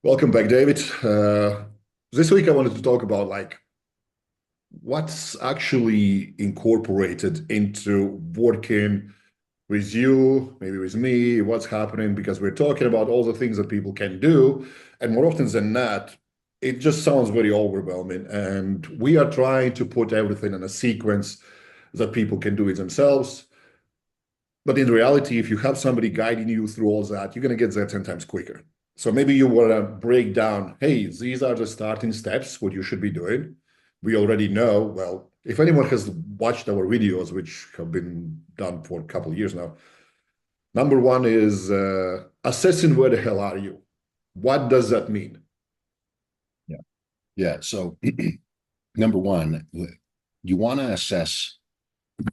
Welcome back, David. This week I wanted to talk about what's actually incorporated into working with you, maybe with me, what's happening, because we're talking about all the things that people can do. And more often than not, it just sounds very overwhelming. And we are trying to put everything in a sequence that people can do it themselves. But in reality, if you have somebody guiding you through all that, you're going to get there 10 times quicker. So maybe you want to break down, hey, these are the starting steps, what you should be doing. We already know, well, if anyone has watched our videos, which have been done for a couple of years now, number one is assessing where the hell are you? What does that mean? Yeah. Yeah. So number one, you want to assess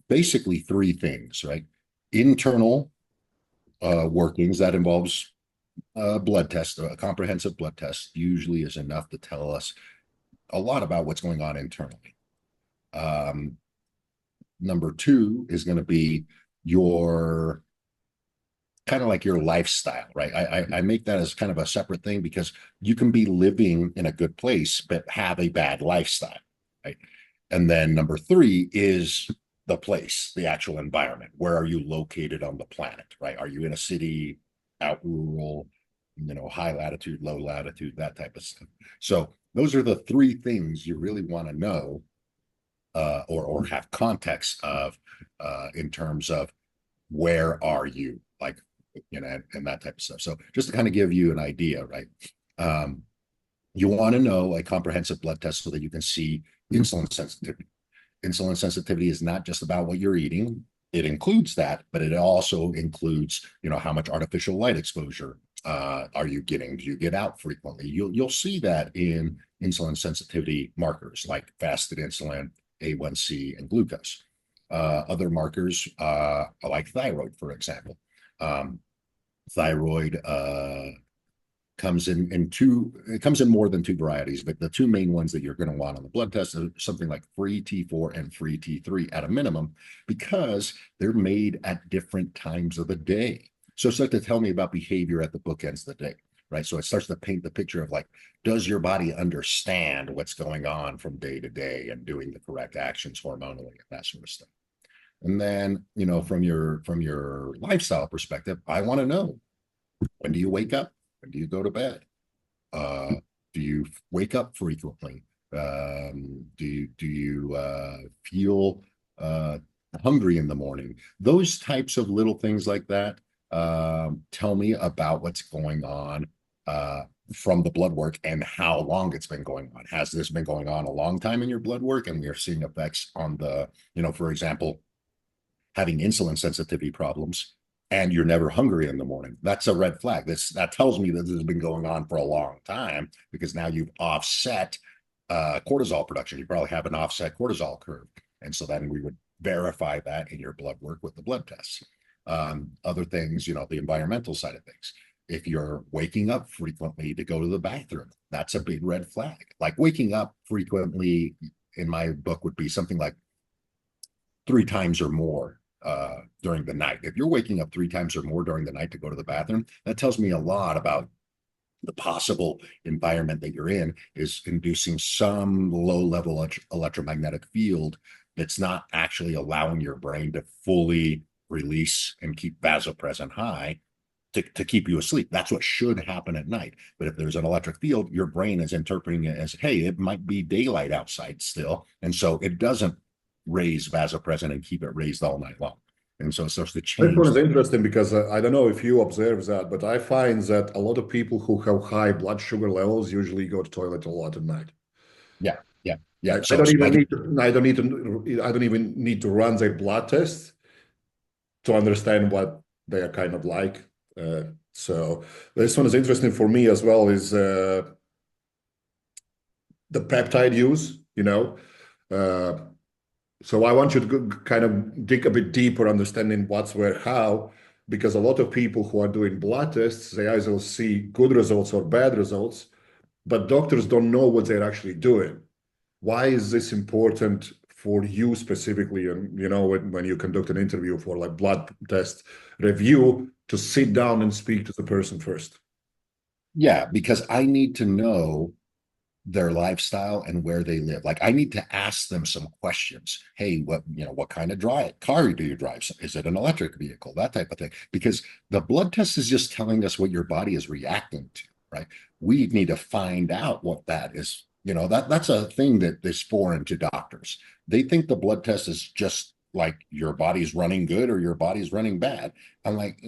basically three things, right? Internal workings that involves a blood test. A comprehensive blood test usually is enough to tell us a lot about what's going on internally. Number two is going to be your kind of like your lifestyle, right? I make that as kind of a separate thing because you can be living in a good place but have a bad lifestyle, right? And then number three is the place, the actual environment. Where are you located on the planet, right? Are you in a city, out rural, high latitude, low latitude, that type of stuff. So those are the three things you really want to know or have context of in terms of where are you, like, and that type of stuff. So just to kind of give you an idea, right? You want to know a comprehensive blood test so that you can see insulin sensitivity. Insulin sensitivity is not just about what you're eating. It includes that, but it also includes, how much artificial light exposure are you getting? Do you get out frequently? You'll see that in insulin sensitivity markers like fasted insulin, A1C, and glucose. Other markers like thyroid, for example. Thyroid comes in more than two varieties, but the two main ones that you're going to want on the blood test are something like free T4 and free T3 at a minimum, because they're made at different times of the day. So it starts to tell me about behavior at the bookends of the day, right? So it starts to paint the picture of like, does your body understand what's going on from day to day and doing the correct actions hormonally and that sort of stuff. And then, from your lifestyle perspective, I want to know, when do you wake up? When do you go to bed? Do you wake up frequently? Do you feel hungry in the morning? Those types of little things like that tell me about what's going on from the blood work and how long it's been going on. Has this been going on a long time in your blood work, and we are seeing effects on the, for example, having insulin sensitivity problems, and you're never hungry in the morning? That's a red flag. That tells me that this has been going on for a long time, because now you've offset cortisol production. You probably have an offset cortisol curve. And so then we would verify that in your blood work with the blood tests. Other things, the environmental side of things. If you're waking up frequently to go to the bathroom, that's a big red flag. Like, waking up frequently in my book would be something like 3 times or more during the night. If you're waking up 3 times or more during the night to go to the bathroom, that tells me a lot about the possible environment that you're in is inducing some low-level electromagnetic field that's not actually allowing your brain to fully release and keep vasopressin high to keep you asleep. That's what should happen at night. But if there's an electric field, your brain is interpreting it as, hey, it might be daylight outside still. And so it doesn't raise vasopressin and keep it raised all night long. And so it starts to change. This one is interesting because I don't know if you observe that, but I find that a lot of people who have high blood sugar levels usually go to toilet a lot at night. Yeah, yeah, yeah. I don't even need to run their blood test to understand what they are kind of like. So this one is interesting for me as well, is the peptide use, So I want you to kind of dig a bit deeper, understanding what's where, how, because a lot of people who are doing blood tests, they either see good results or bad results, but doctors don't know what they're actually doing. Why is this important for you specifically? And, when you conduct an interview for like blood test review, to sit down and speak to the person first. Yeah, because I need to know their lifestyle and where they live. Like I need to ask them some questions. Hey, what kind of car do you drive? Is it an electric vehicle? That type of thing. Because the blood test is just telling us what your body is reacting to, right? We need to find out what that is. That's a thing that is foreign to doctors. They think the blood test is just like your body's running good or your body's running bad. I'm like,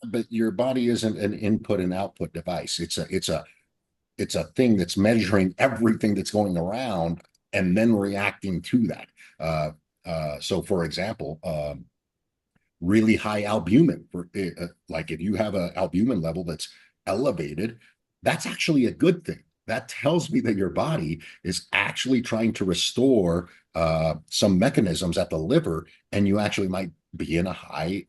but your body isn't an input and output device. It's a thing that's measuring everything that's going around and then reacting to that. So, for example, really high albumin, like if you have an albumin level that's elevated, that's actually a good thing. That tells me that your body is actually trying to restore some mechanisms at the liver, and you actually might be in a high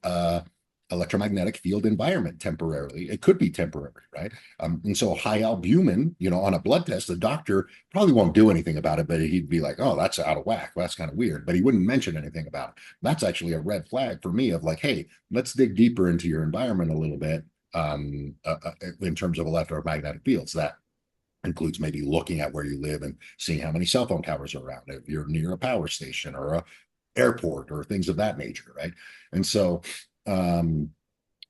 electromagnetic field environment temporarily. It could be temporary, right? And so high albumin, on a blood test, the doctor probably won't do anything about it, but he'd be like, oh, that's out of whack. Well, that's kind of weird. But he wouldn't mention anything about it. That's actually a red flag for me of like, hey, let's dig deeper into your environment a little bit in terms of electromagnetic fields. That includes maybe looking at where you live and seeing how many cell phone towers are around, if you're near a power station or a airport or things of that nature, right? And um,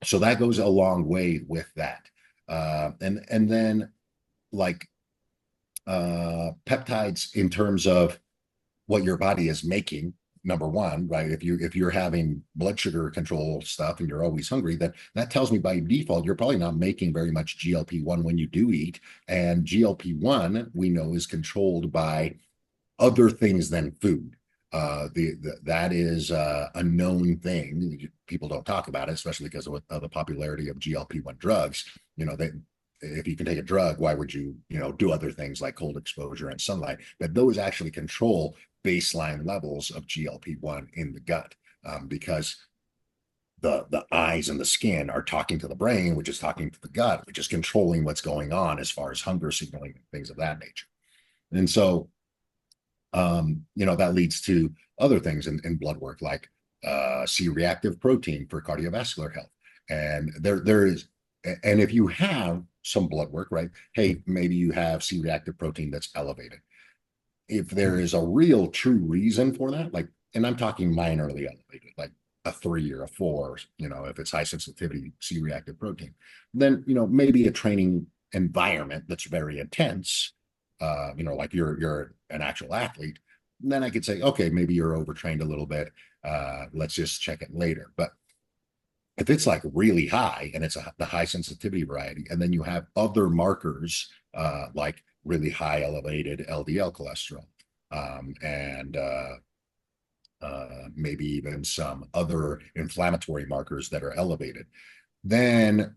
so that goes a long way with that. And then like peptides in terms of what your body is making. Number one, right? If you're having blood sugar control stuff and you're always hungry, then that tells me by default you're probably not making very much GLP-1 when you do eat. And GLP-1 we know is controlled by other things than food. That is a known thing. People don't talk about it, especially because of the popularity of GLP-1 drugs. If you can take a drug, why would you, do other things like cold exposure and sunlight? But those actually control baseline levels of GLP-1 in the gut, because the eyes and the skin are talking to the brain, which is talking to the gut, which is controlling what's going on as far as hunger signaling and things of that nature. And so that leads to other things in blood work like C-reactive protein for cardiovascular health. And there is, and if you have some blood work, right? Hey, maybe you have C-reactive protein that's elevated. If there is a real true reason for that, like, and I'm talking minorly elevated, like a 3 or a 4, if it's high sensitivity C-reactive protein, then, maybe a training environment that's very intense, like you're an actual athlete, then I could say, okay, maybe you're overtrained a little bit. Let's just check it later. But if it's like really high and it's the high sensitivity variety, and then you have other markers like really high elevated LDL cholesterol, and maybe even some other inflammatory markers that are elevated, then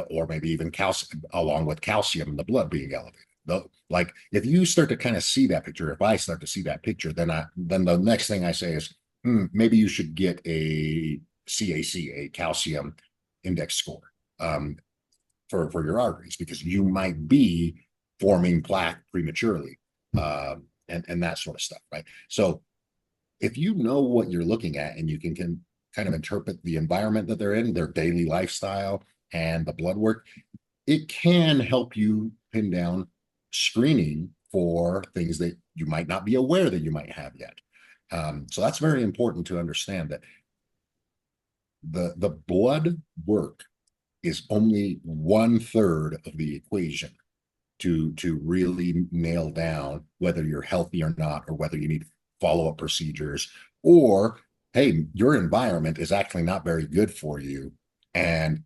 or maybe even calcium, along with calcium in the blood being elevated. Like if you start to kind of see that picture, if I start to see that picture, then the next thing I say is, maybe you should get a CAC, a calcium index score, for your arteries, because you might be forming plaque prematurely, and that sort of stuff, right? So if you know what you're looking at and you can kind of interpret the environment that they're in, their daily lifestyle, and the blood work, it can help you pin down screening for things that you might not be aware that you might have yet. So that's very important to understand, that the blood work is only 1/3 of the equation to really nail down whether you're healthy or not, or whether you need follow-up procedures, or hey, your environment is actually not very good for you, and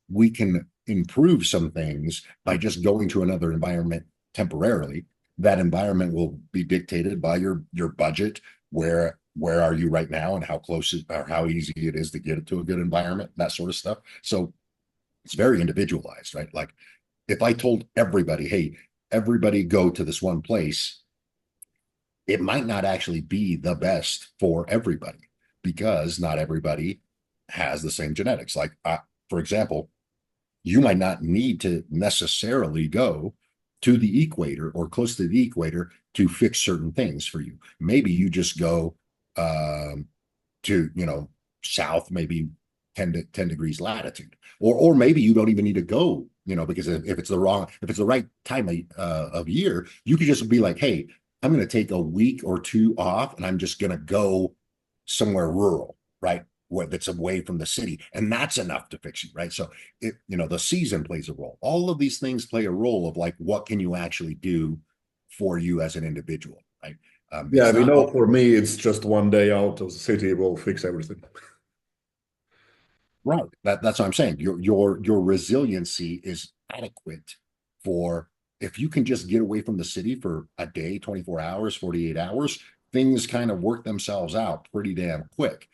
we can improve some things by just going to another environment temporarily. That environment will be dictated by your budget, where are you right now, and how close or how easy it is to get it to a good environment, that sort of stuff. So it's very individualized, right? Like if I told everybody, hey, everybody go to this one place, it might not actually be the best for everybody, because not everybody has the same genetics. Like, for example, you might not need to necessarily go to the equator or close to the equator to fix certain things for you. Maybe you just go to, south, maybe 10 degrees latitude, or maybe you don't even need to go, because if it's the right time of year, you could just be like, hey, I'm going to take a week or two off and I'm just going to go somewhere rural, right? That's away from the city. And that's enough to fix you, right? So the season plays a role. All of these things play a role of like, what can you actually do for you as an individual, right? Yeah, It's we not know all for me, it's just one day out of the city will fix everything. right. That's what I'm saying. Your resiliency is adequate for if you can just get away from the city for a day, 24 hours, 48 hours, things kind of work themselves out pretty damn quick.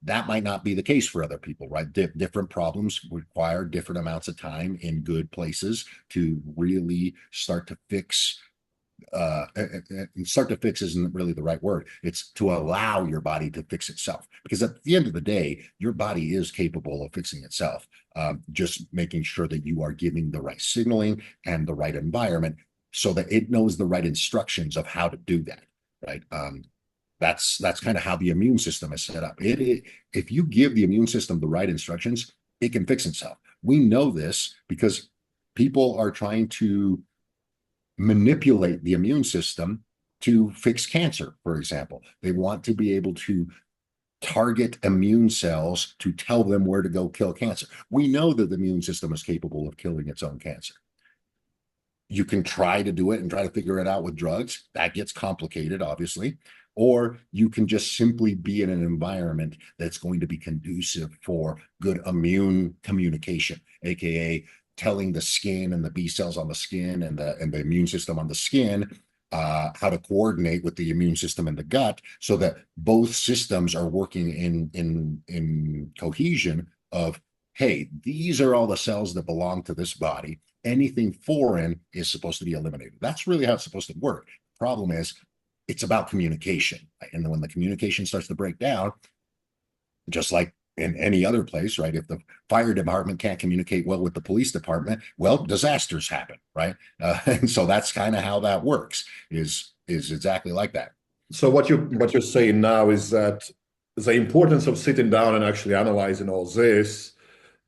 That might not be the case for other people, right? Different problems require different amounts of time in good places to really start to fix. And start to fix isn't really the right word. It's to allow your body to fix itself. Because at the end of the day, your body is capable of fixing itself. Just making sure that you are giving the right signaling and the right environment so that it knows the right instructions of how to do that, right? That's kind of how the immune system is set up. If you give the immune system the right instructions, it can fix itself. We know this because people are trying to manipulate the immune system to fix cancer, for example. They want to be able to target immune cells to tell them where to go kill cancer. We know that the immune system is capable of killing its own cancer. You can try to do it and try to figure it out with drugs. That gets complicated, obviously. Or you can just simply be in an environment that's going to be conducive for good immune communication, aka telling the skin and the B cells on the skin and the immune system on the skin how to coordinate with the immune system in the gut, so that both systems are working in cohesion. Of hey, these are all the cells that belong to this body. Anything foreign is supposed to be eliminated. That's really how it's supposed to work. The problem is it's about communication. Right? And then when the communication starts to break down, just like in any other place, right? If the fire department can't communicate well with the police department, well, disasters happen, right? And so that's kind of how that works. Is exactly like that. So what you're saying now is that the importance of sitting down and actually analyzing all this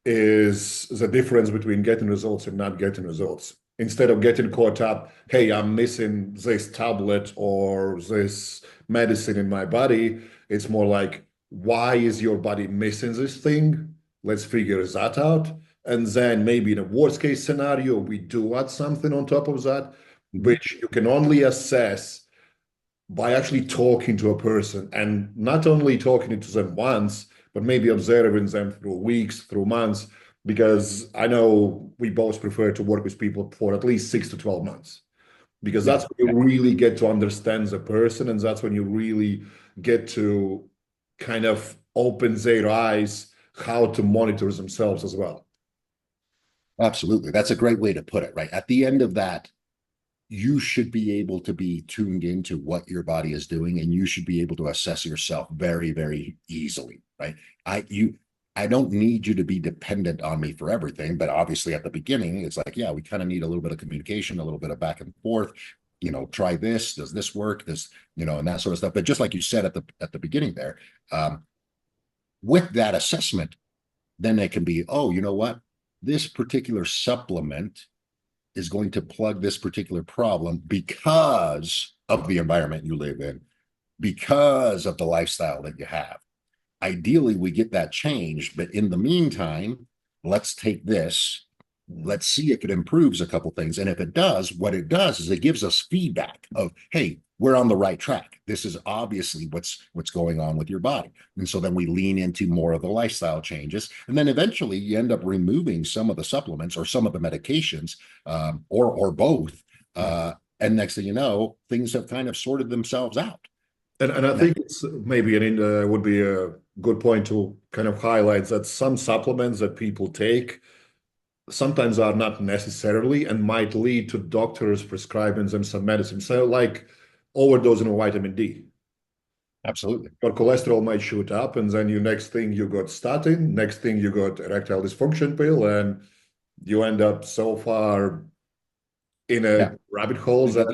is the difference between getting results and not getting results. Instead of getting caught up, hey, I'm missing this tablet or this medicine in my body, it's more like, why is your body missing this thing? Let's figure that out. And then maybe in a worst case scenario, we do add something on top of that, which you can only assess by actually talking to a person, and not only talking to them once, but maybe observing them through weeks, through months, because I know we both prefer to work with people for at least 6 to 12 months, because Yeah. that's when you really get to understand the person, and that's when you really get to kind of open their eyes how to monitor themselves as well. Absolutely. That's a great way to put it, right? At the end of that, you should be able to be tuned into what your body is doing, and you should be able to assess yourself very, very easily, right? I don't need you to be dependent on me for everything, but obviously at the beginning, it's like, yeah, we kind of need a little bit of communication, a little bit of back and forth. Try this. Does this work? This, and that sort of stuff. But just like you said at the beginning there, with that assessment, then it can be, oh, you know what? This particular supplement is going to plug this particular problem because of the environment you live in, because of the lifestyle that you have. Ideally, we get that changed, but in the meantime, let's take this. Let's see if it improves a couple things. And if it does, what it does is it gives us feedback of, hey, we're on the right track. This is obviously what's going on with your body. And so then we lean into more of the lifestyle changes. And then eventually you end up removing some of the supplements or some of the medications, or both. And next thing you know, things have kind of sorted themselves out. And I think it's maybe would be a good point to kind of highlight that some supplements that people take sometimes are not necessarily and might lead to doctors prescribing them some medicine. So like overdosing of vitamin D. Absolutely. Your cholesterol might shoot up, and then next thing you got statin, next thing you got erectile dysfunction pill, and you end up so far in a rabbit hole that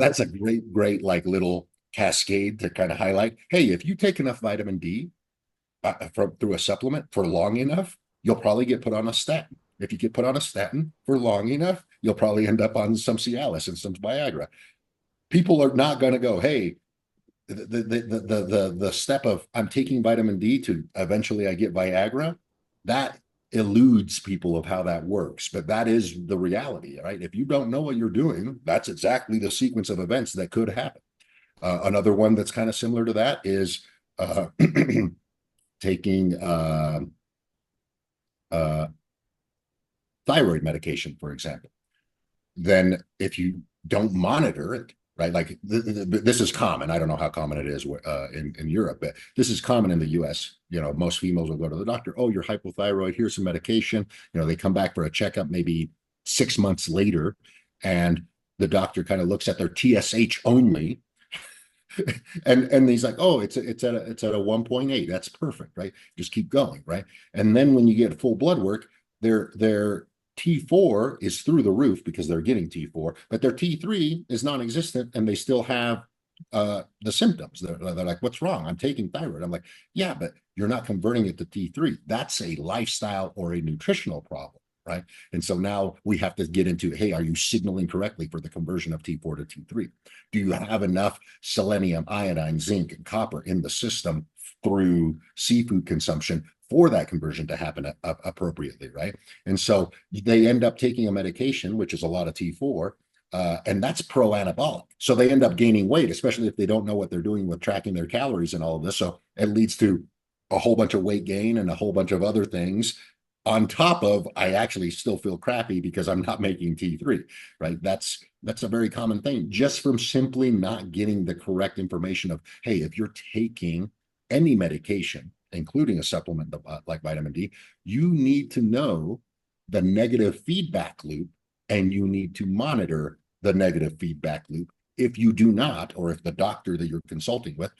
that's a great like little cascade to kind of highlight. Hey, if you take enough vitamin D through a supplement for long enough, you'll probably get put on a statin. If you get put on a statin for long enough, you'll probably end up on some Cialis and some Viagra. People are not going to go, hey, the step of I'm taking vitamin D to eventually I get Viagra, that eludes people of how that works. But that is the reality, right? If you don't know what you're doing, that's exactly the sequence of events that could happen. Another one that's kind of similar to that is taking thyroid medication, for example. Then if you don't monitor it, right? Like this is common. I don't know how common it is in Europe, but this is common in the US. You know, most females will go to the doctor. Oh, you're hypothyroid. Here's some medication. You know, they come back for a checkup maybe 6 months later, and the doctor kind of looks at their TSH only, and he's like, oh, it's at a 1.8. That's perfect, right? Just keep going, right? And then when you get full blood work, their T4 is through the roof because they're getting T4, but their T3 is non-existent, and they still have the symptoms. They're like, what's wrong? I'm taking thyroid. I'm like, yeah, but you're not converting it to T3. That's a lifestyle or a nutritional problem, right? And so now we have to get into, hey, are you signaling correctly for the conversion of T4 to T3? Do you have enough selenium, iodine, zinc, and copper in the system through seafood consumption for that conversion to happen appropriately, right? And so they end up taking a medication, which is a lot of T4, and that's pro-anabolic. So they end up gaining weight, especially if they don't know what they're doing with tracking their calories and all of this. So it leads to a whole bunch of weight gain and a whole bunch of other things on top of, I actually still feel crappy because I'm not making T3, right? That's a very common thing, just from simply not getting the correct information of, hey, if you're taking any medication, including a supplement like vitamin D, you need to know the negative feedback loop, and you need to monitor the negative feedback loop. If you do not, or if the doctor that you're consulting with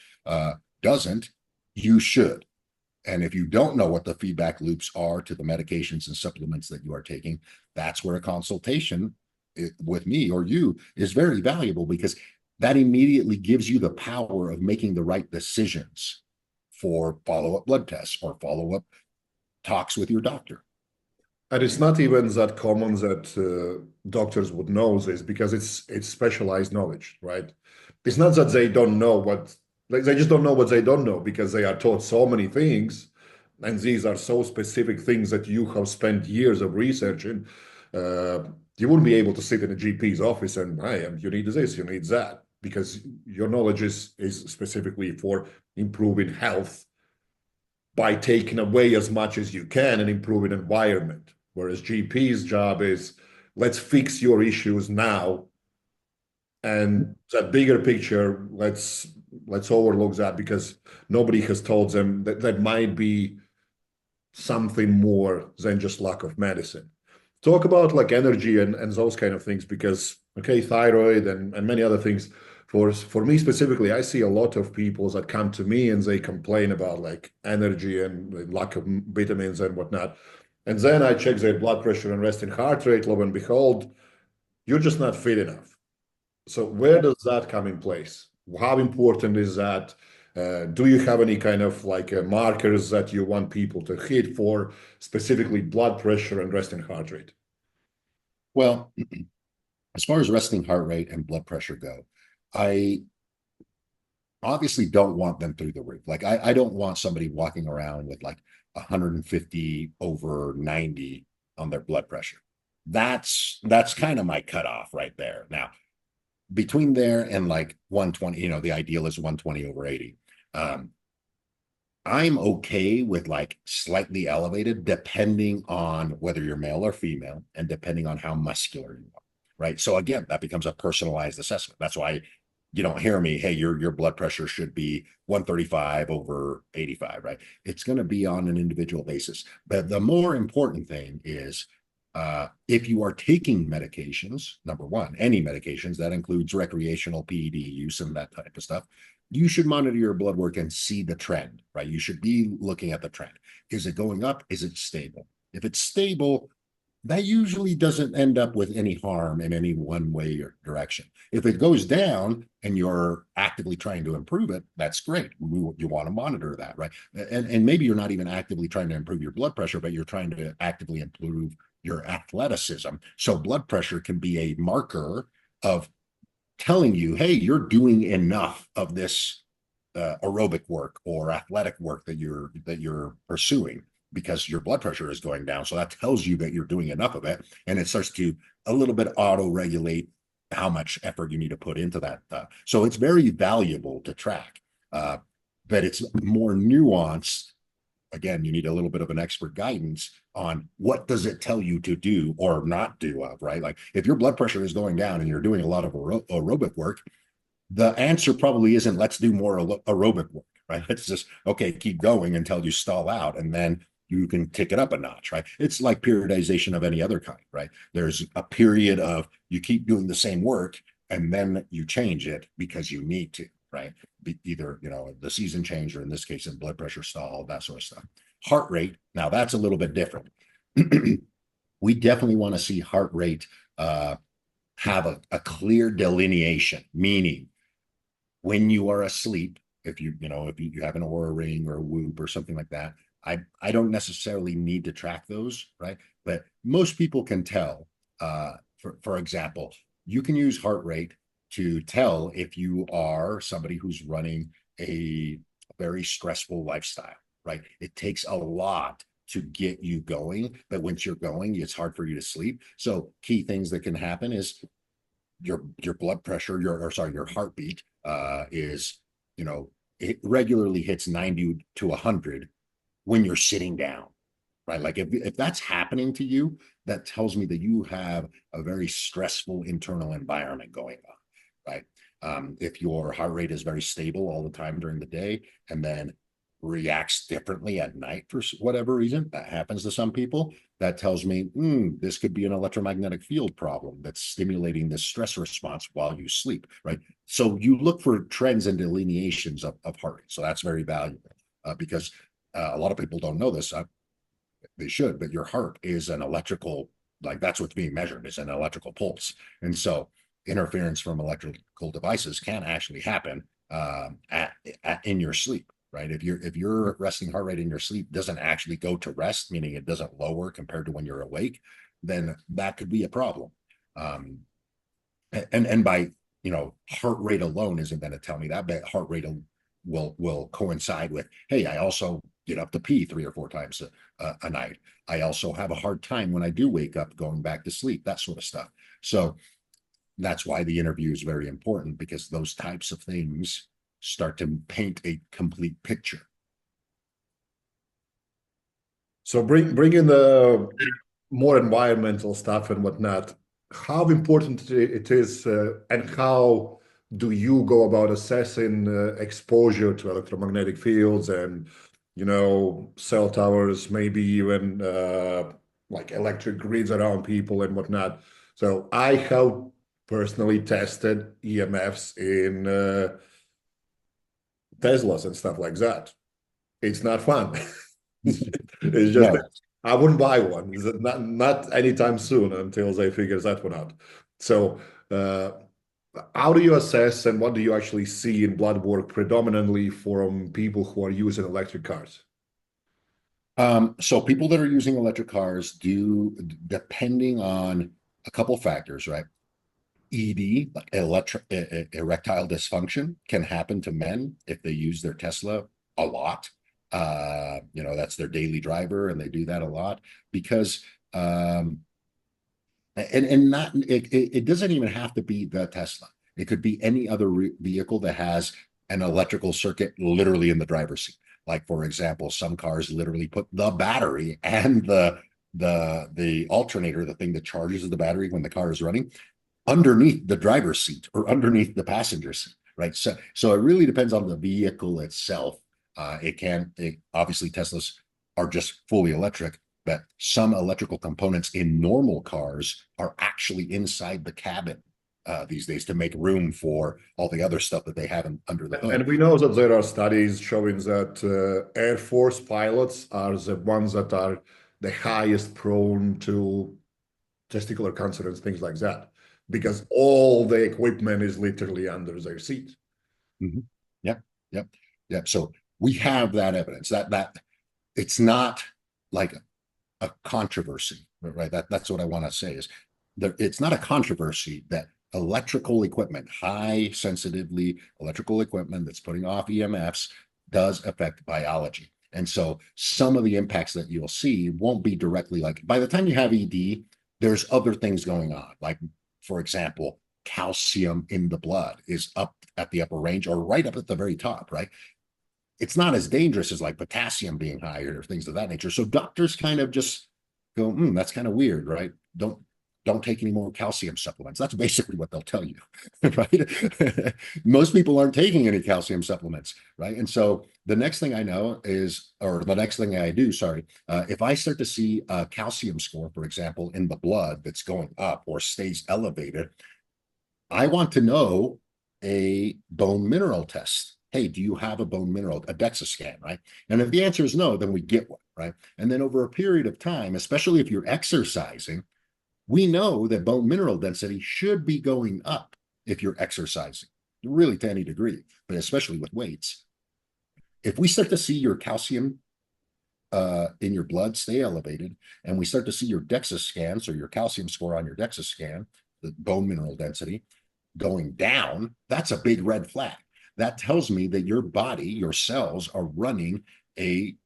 doesn't, you should. And if you don't know what the feedback loops are to the medications and supplements that you are taking, that's where a consultation with me or you is very valuable, because that immediately gives you the power of making the right decisions for follow-up blood tests or follow-up talks with your doctor. And it's not even that common that doctors would know this, because it's specialized knowledge, right? It's not that they don't know what, like, they just don't know what they don't know, because they are taught so many things, and these are so specific things that you have spent years of researching. You wouldn't be able to sit in a GP's office and, hey, you need this, you need that, because your knowledge is specifically for improving health by taking away as much as you can and improving environment. Whereas GP's job is, let's fix your issues now, and that bigger picture, let's overlook that, because nobody has told them that that might be something more than just lack of medicine. Talk about like energy and those kind of things, because okay, thyroid and many other things. For me specifically, I see a lot of people that come to me and they complain about like energy and lack of vitamins and whatnot. And then I check their blood pressure and resting heart rate. Lo and behold, you're just not fit enough. So where does that come in place? How important is that? Do you have any kind of like markers that you want people to hit for specifically blood pressure and resting heart rate? Well, as far as resting heart rate and blood pressure go, I obviously don't want them through the roof. Like I don't want somebody walking around with like 150 over 90 on their blood pressure. That's kind of my cutoff right there. Now, between there and like 120, you know, the ideal is 120 over 80. I'm okay with like slightly elevated, depending on whether you're male or female and depending on how muscular you are, right? So again, that becomes a personalized assessment. That's why you don't hear me, hey, your blood pressure should be 135 over 85, right? It's going to be on an individual basis. But the more important thing is, if you are taking medications, number one, any medications, that includes recreational PED use and that type of stuff, you should monitor your blood work and see the trend, right? You should be looking at the trend. Is it going up? Is it stable? If it's stable, that usually doesn't end up with any harm in any one way or direction. If it goes down and you're actively trying to improve it, that's great. You want to monitor that, right? And maybe you're not even actively trying to improve your blood pressure, but you're trying to actively improve your athleticism. So blood pressure can be a marker of telling you, hey, you're doing enough of this aerobic work or athletic work that you're pursuing, because your blood pressure is going down. So that tells you that you're doing enough of it, and it starts to a little bit auto regulate how much effort you need to put into that. So it's very valuable to track, but it's more nuanced. Again, you need a little bit of an expert guidance on what does it tell you to do or not do of, right? Like if your blood pressure is going down and you're doing a lot of aerobic work, the answer probably isn't let's do more aerobic work, right? It's just, okay, keep going until you stall out, and then you can tick it up a notch, right? It's like periodization of any other kind, right? There's a period of you keep doing the same work and then you change it because you need to, right? Either, the season change, or in this case, in blood pressure stall, that sort of stuff. Heart rate, now that's a little bit different. We definitely want to see heart rate have a clear delineation, meaning when you are asleep, if you have an Oura ring or a Whoop or something like that, I don't necessarily need to track those, right? But most people can tell. For example, you can use heart rate to tell if you are somebody who's running a very stressful lifestyle, right? It takes a lot to get you going, but once you're going, it's hard for you to sleep. So key things that can happen is your blood pressure, your heartbeat is, it regularly hits 90 to 100 when you're sitting down, right? Like if that's happening to you, that tells me that you have a very stressful internal environment going on, right? If your heart rate is very stable all the time during the day and then reacts differently at night for whatever reason, that happens to some people, that tells me this could be an electromagnetic field problem that's stimulating this stress response while you sleep, right? So you look for trends and delineations of heart rate. So that's very valuable because a lot of people don't know this. They should, but your heart is an electrical, like that's what's being measured, is an electrical pulse. And so interference from electrical devices can actually happen in your sleep. Right. If your resting heart rate in your sleep doesn't actually go to rest, meaning it doesn't lower compared to when you're awake, then that could be a problem. And by heart rate alone isn't going to tell me that, but heart rate will coincide with, hey, I also get up to pee 3 or 4 times a night. I also have a hard time when I do wake up going back to sleep, that sort of stuff. So that's why the interview is very important, because those types of things start to paint a complete picture. So bring in the more environmental stuff and whatnot. How important it is, and how do you go about assessing exposure to electromagnetic fields and, cell towers, maybe even like electric grids around people and whatnot? So I have personally tested EMFs in Teslas and stuff like that. It's not fun. It's just No. I wouldn't buy one. Not anytime soon until they figure that one out. So how do you assess and what do you actually see in blood work predominantly from people who are using electric cars? So people that are using electric cars do, depending on a couple factors, right? ED, like erectile dysfunction, can happen to men if they use their Tesla a lot. That's their daily driver, and they do that a lot because, and not it doesn't even have to be the Tesla. It could be any other vehicle that has an electrical circuit literally in the driver's seat. Like, for example, some cars literally put the battery and the alternator, the thing that charges the battery when the car is running, underneath the driver's seat or underneath the passenger seat, right? So it really depends on the vehicle itself. Obviously Teslas are just fully electric, but some electrical components in normal cars are actually inside the cabin these days to make room for all the other stuff that they have under the hood. And we know that there are studies showing that Air Force pilots are the ones that are the highest prone to testicular cancer and things like that, because all the equipment is literally under their seat. Mm-hmm. Yep, yep, yep. So we have that evidence that it's not like a controversy, right? That's what I want to say is it's not a controversy that electrical equipment, high sensitively electrical equipment that's putting off EMFs does affect biology. And so some of the impacts that you'll see won't be directly like by the time you have ED, there's other things going on. Like, for example, calcium in the blood is up at the upper range or right up at the very top, right? It's not as dangerous as like potassium being higher or things of that nature. So doctors kind of just go, that's kind of weird, right? Don't take any more calcium supplements. That's basically what they'll tell you, right? Most people aren't taking any calcium supplements, right? And so the next thing I know is, or the next thing I do, sorry, if I start to see a calcium score, for example, in the blood that's going up or stays elevated, I want to know a bone mineral test. Hey, do you have a bone mineral, a DEXA scan, right? And if the answer is no, then we get one, right? And then over a period of time, especially if you're exercising, we know that bone mineral density should be going up if you're exercising, really to any degree, but especially with weights. If we start to see your calcium in your blood stay elevated, and we start to see your DEXA scan, so your calcium score on your DEXA scan, the bone mineral density, going down, that's a big red flag. That tells me that your body, your cells are running a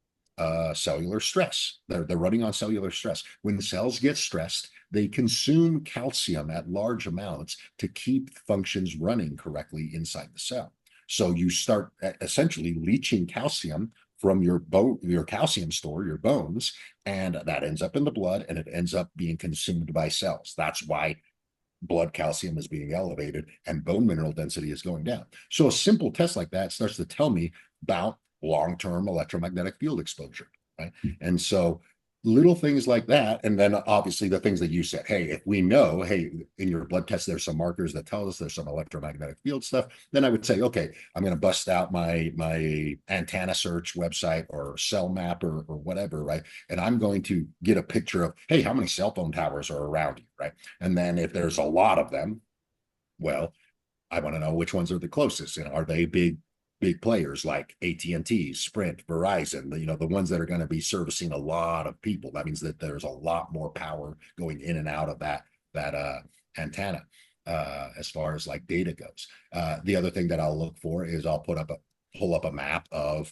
cellular stress. They're running on cellular stress. When the cells get stressed, they consume calcium at large amounts to keep functions running correctly inside the cell. So you start essentially leaching calcium from your bone, your calcium store, your bones, and that ends up in the blood and it ends up being consumed by cells. That's why blood calcium is being elevated and bone mineral density is going down. So a simple test like that starts to tell me about long-term electromagnetic field exposure, right? And so little things like that, and then obviously the things that you said, hey, if we know, hey, in your blood test there's some markers that tell us there's some electromagnetic field stuff, then I would say, okay, I'm going to bust out my antenna search website or cell map or whatever, right? And I'm going to get a picture of, hey, how many cell phone towers are around you, right? And then if there's a lot of them, well, I want to know which ones are the closest. Are they big players like AT&T, Sprint, Verizon, the ones that are going to be servicing a lot of people? That means that there's a lot more power going in and out of that antenna as far as like data goes. The other thing that I'll look for is I'll pull up a map of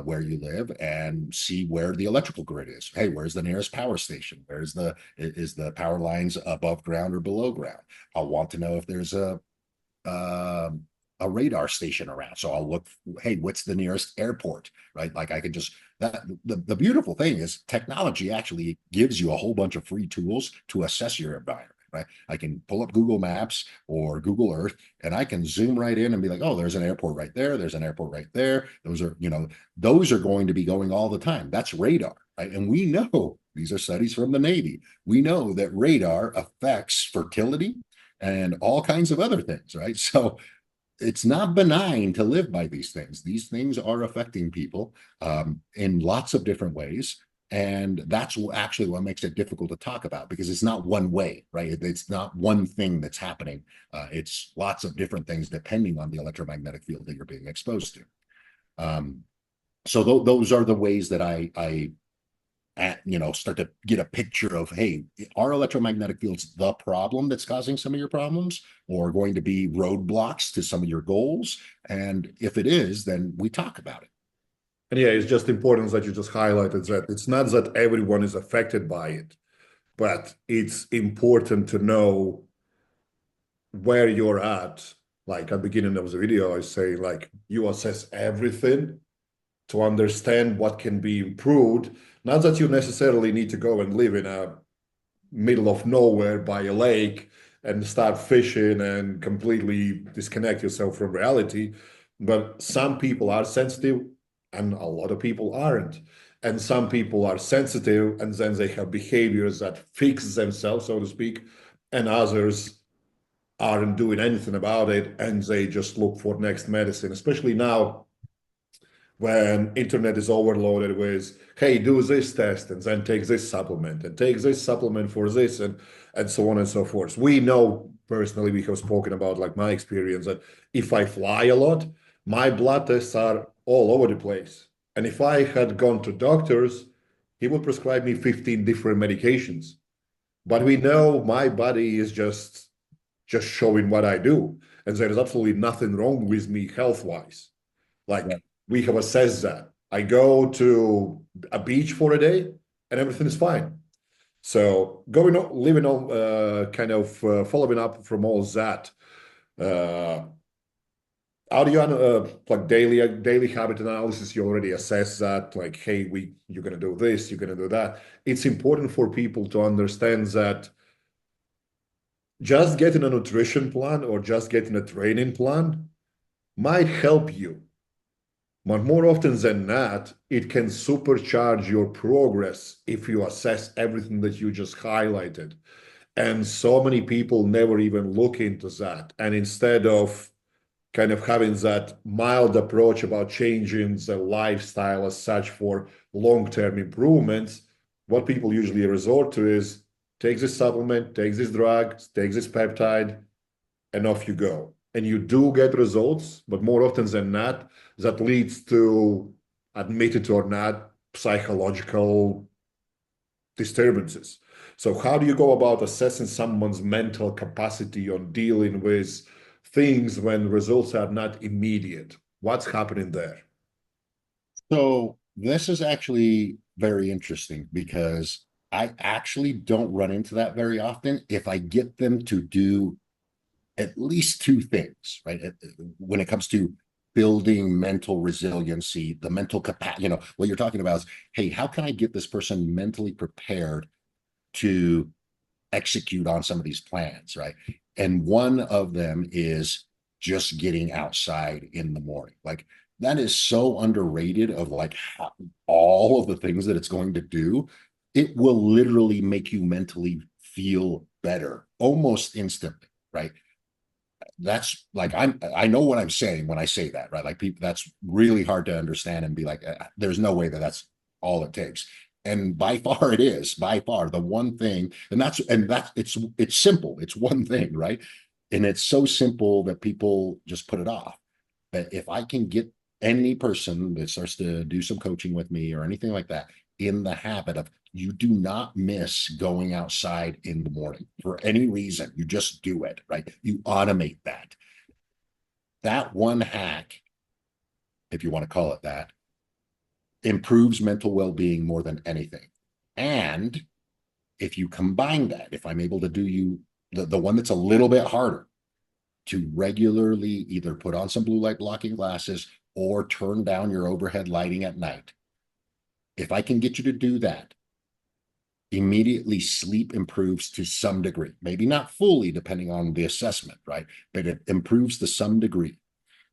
where you live and see where the electrical grid is. Hey, where's the nearest power station? Is the power lines above ground or below ground? I'll want to know if there's a radar station around. So I'll look, hey, what's the nearest airport, right? Like I could just, the beautiful thing is technology actually gives you a whole bunch of free tools to assess your environment, right? I can pull up Google Maps or Google Earth and I can zoom right in and be like, oh, there's an airport right there. There's an airport right there. Those are going to be going all the time. That's radar, right? And we know, these are studies from the Navy. We know that radar affects fertility and all kinds of other things, right? So it's not benign to live by these things. These things are affecting people in lots of different ways. And that's actually what makes it difficult to talk about, because it's not one way, right? It's not one thing that's happening. It's lots of different things depending on the electromagnetic field that you're being exposed to. So those are the ways that I start to get a picture of, hey, are electromagnetic fields the problem that's causing some of your problems or going to be roadblocks to some of your goals? And if it is, then we talk about it. And yeah, it's just important that you just highlighted that it's not that everyone is affected by it, but it's important to know where you're at. Like at the beginning of the video, I say like you assess everything to understand what can be improved. Not that you necessarily need to go and live in a middle of nowhere by a lake and start fishing and completely disconnect yourself from reality. But some people are sensitive and a lot of people aren't. And some people are sensitive and then they have behaviors that fix themselves, so to speak, and others aren't doing anything about it and they just look for next medicine, especially now when internet is overloaded with, hey, do this test and then take this supplement and take this supplement for this and so on and so forth. We know personally, we have spoken about like my experience that if I fly a lot, my blood tests are all over the place. And if I had gone to doctors, he would prescribe me 15 different medications. But we know my body is just showing what I do. And there is absolutely nothing wrong with me health-wise. Like we have assessed that. I go to a beach for a day and everything is fine. So going on, living on, following up from all that. Uh, how do you like daily habit analysis? You already assess that, like, hey, you're gonna do this, you're gonna do that. It's important for people to understand that just getting a nutrition plan or just getting a training plan might help you. But more often than not, it can supercharge your progress if you assess everything that you just highlighted. And so many people never even look into that. And instead of kind of having that mild approach about changing the lifestyle as such for long-term improvements, what people usually resort to is take this supplement, take this drug, take this peptide, and off you go. And you do get results, but more often than not, that leads to, admit it or not, psychological disturbances. So how do you go about assessing someone's mental capacity on dealing with things when results are not immediate? What's happening there? So this is actually very interesting because I actually don't run into that very often if I get them to do at least two things, right? When it comes to building mental resiliency, the mental capacity, what you're talking about is, hey, how can I get this person mentally prepared to execute on some of these plans, right? And one of them is just getting outside in the morning. Like that is so underrated of like all of the things that it's going to do. It will literally make you mentally feel better almost instantly, right? That's like I know what I'm saying when I say that, right? Like people, that's really hard to understand and be like, there's no way that that's all it takes. And by far it is, by far the one thing, and that's it's simple. It's one thing, right? And it's so simple that people just put it off. But if I can get any person that starts to do some coaching with me or anything like that in the habit of you do not miss going outside in the morning for any reason. You just do it, right? You automate that. That one hack, if you want to call it that, improves mental well-being more than anything. And if you combine that, if I'm able to do you the one that's a little bit harder, to regularly either put on some blue light blocking glasses or turn down your overhead lighting at night. If I can get you to do that, immediately sleep improves to some degree, maybe not fully depending on the assessment, right? But it improves to some degree.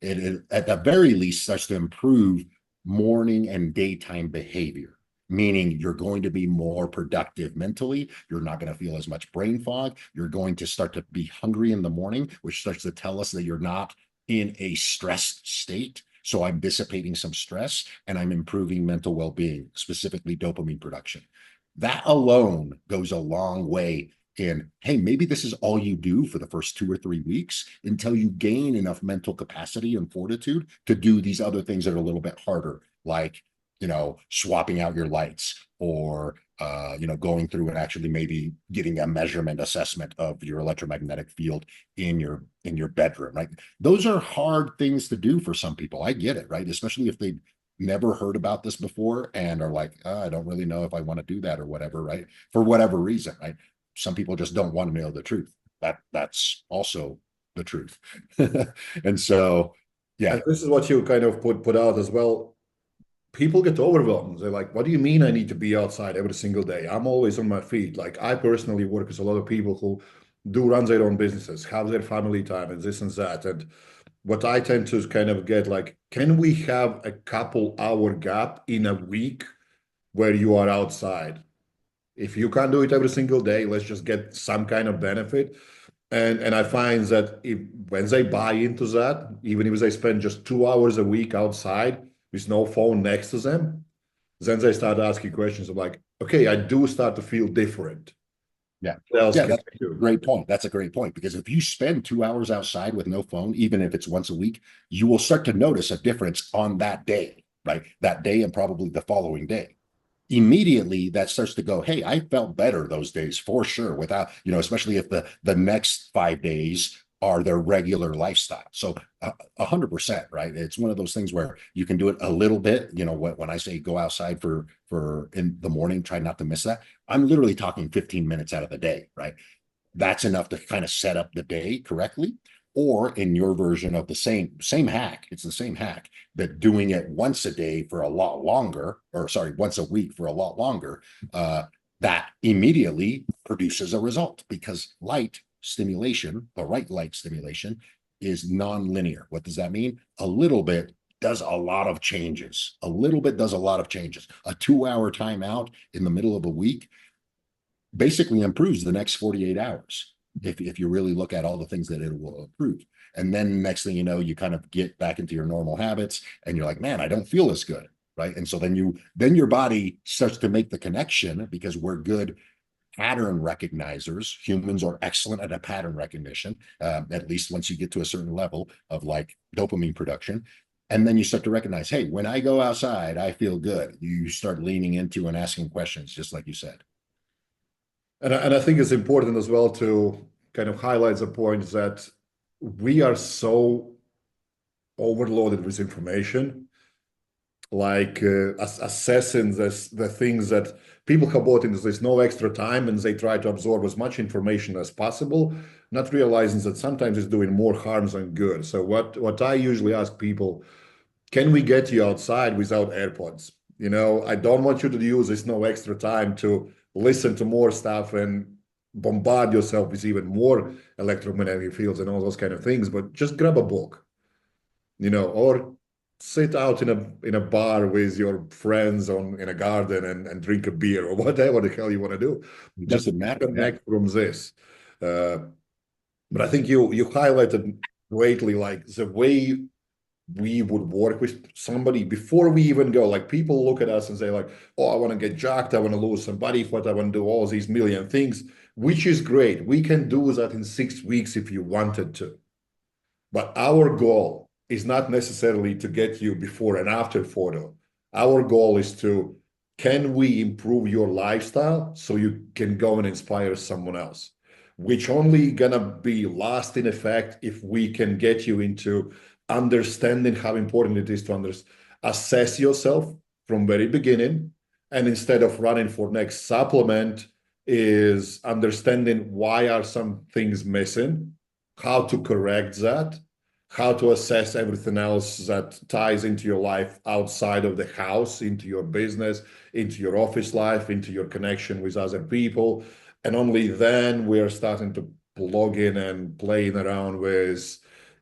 It at the very least starts to improve morning and daytime behavior, meaning you're going to be more productive mentally. You're not going to feel as much brain fog. You're going to start to be hungry in the morning, which starts to tell us that you're not in a stressed state. So I'm dissipating some stress and I'm improving mental well-being, specifically dopamine production. That alone goes a long way in, hey, maybe this is all you do for the first 2 or 3 weeks until you gain enough mental capacity and fortitude to do these other things that are a little bit harder, like, swapping out your lights or, going through and actually maybe getting a measurement assessment of your electromagnetic field in your bedroom, right? Those are hard things to do for some people. I get it, right? Especially if they never heard about this before and are like, I don't really know if I want to do that or whatever, right? For whatever reason, right? Some people just don't want to know the truth. That's also the truth. And so, yeah. And this is what you kind of put out as well. People get overwhelmed. They're like, what do you mean I need to be outside every single day? I'm always on my feet. Like I personally work with a lot of people who do run their own businesses, have their family time and this and that. And what I tend to kind of get like, can we have a couple hour gap in a week where you are outside? If you can't do it every single day, let's just get some kind of benefit. And I find that when they buy into that, even if they spend just 2 hours a week outside, with no phone next to them, then they start asking questions of like, okay, I do start to feel different. Yeah. What else Yeah, can that's I a do? great point. That's a great point because if you spend 2 hours outside with no phone, even if it's once a week, you will start to notice a difference on that day, right? That day and probably the following day. Immediately that starts to go, hey, I felt better those days for sure, without, especially if the next 5 days are their regular lifestyle. So 100%, right? It's one of those things where you can do it a little bit. When I say go outside for in the morning, try not to miss that. I'm literally talking 15 minutes out of the day, right? That's enough to kind of set up the day correctly. Or in your version of the same hack, it's the same hack, that doing it once a day for a lot longer, or sorry, once a week for a lot longer, that immediately produces a result, because light stimulation, the right light stimulation, is non-linear. What does that mean? A little bit does a lot of changes. A little bit does a lot of changes. A 2 hour timeout in the middle of a week basically improves the next 48 hours if you really look at all the things that it will improve. And then next thing you know, you kind of get back into your normal habits and you're like, man, I don't feel as good, right? And so then your body starts to make the connection, because we're good pattern recognizers. Humans are excellent at a pattern recognition, at least once you get to a certain level of like dopamine production. And then you start to recognize, hey, when I go outside, I feel good. You start leaning into and asking questions, just like you said. And I think it's important as well to kind of highlight the point that we are so overloaded with information, like assessing the things that people have bought into this no extra time, and they try to absorb as much information as possible, not realizing that sometimes it's doing more harm than good. So what I usually ask people, can we get you outside without AirPods? I don't want you to use this no extra time to listen to more stuff and bombard yourself with even more electromagnetic fields and all those kind of things, but just grab a book, or sit out in a bar with your friends in a garden and drink a beer or whatever the hell you want to do. It Just doesn't matter. Yeah. disconnect from this. Uh, but I think you highlighted greatly like the way we would work with somebody before we even go. Like people look at us and say like, oh, I want to get jacked, I want to lose some body fat, I want to do all these million things, which is great. We can do that in 6 weeks if you wanted to. But our goal is not necessarily to get you before and after photo. Our goal is to, can we improve your lifestyle so you can go and inspire someone else? Which only gonna be lasting effect if we can get you into understanding how important it is to assess yourself from very beginning. And instead of running for next supplement, is understanding why are some things missing, how to correct that, how to assess everything else that ties into your life outside of the house, into your business, into your office life, into your connection with other people. And only then we're starting to plug in and playing around with,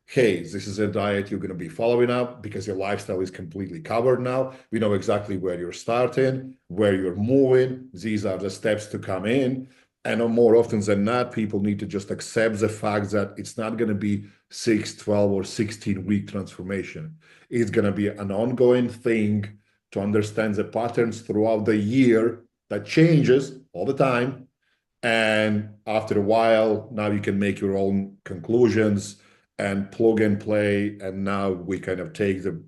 hey, this is a diet you're going to be following up because your lifestyle is completely covered now. We know exactly where you're starting, where you're moving. These are the steps to come in. And more often than not, people need to just accept the fact that it's not going to be 6, 12, or 16-week transformation. It's going to be an ongoing thing to understand the patterns throughout the year that changes all the time. And after a while, now you can make your own conclusions and plug and play. And now we kind of take the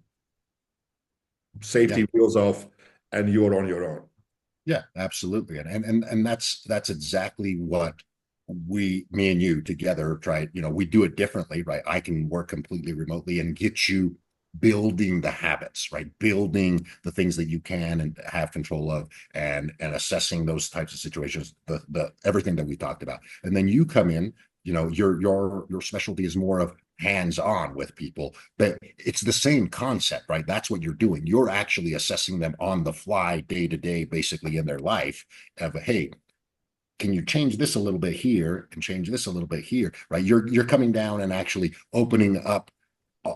safety wheels off and you're on your own. Yeah, absolutely. And that's exactly what me and you together try. We do it differently, right? I can work completely remotely and get you building the habits, right? Building the things that you can and have control of, and assessing those types of situations, the everything that we talked about. And then you come in, your specialty is more of hands-on with people, but it's the same concept, right? That's what you're doing. You're actually assessing them on the fly, day to day, basically in their life of, hey, can you change this a little bit here and change this a little bit here, right? You're coming down and actually opening up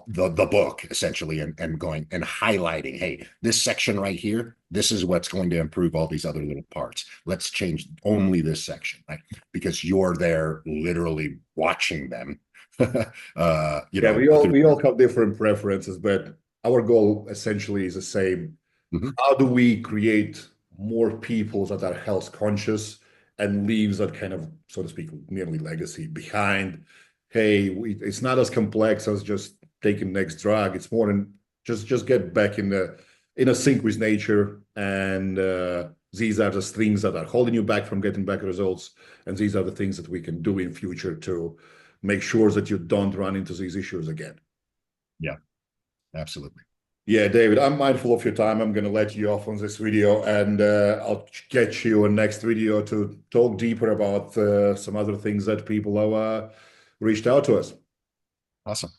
the book essentially, and going and highlighting, hey, this section right here, this is what's going to improve all these other little parts. Let's change only this section, right? Because you're there literally watching them. Yeah, we all have different preferences, but our goal essentially is the same. Mhm. How do we create more people that are health conscious and leaves that kind of, so to speak, nearly legacy behind? Hey, it's not as complex as just taking next drug. It's more than just get back in a sync with nature, and these are the things that are holding you back from getting back results, and these are the things that we can do in future to make sure that you don't run into these issues again. Yeah, absolutely. Yeah, David, I'm mindful of your time. I'm going to let you off on this video, and I'll get you a next video to talk deeper about some other things that people have reached out to us. Awesome.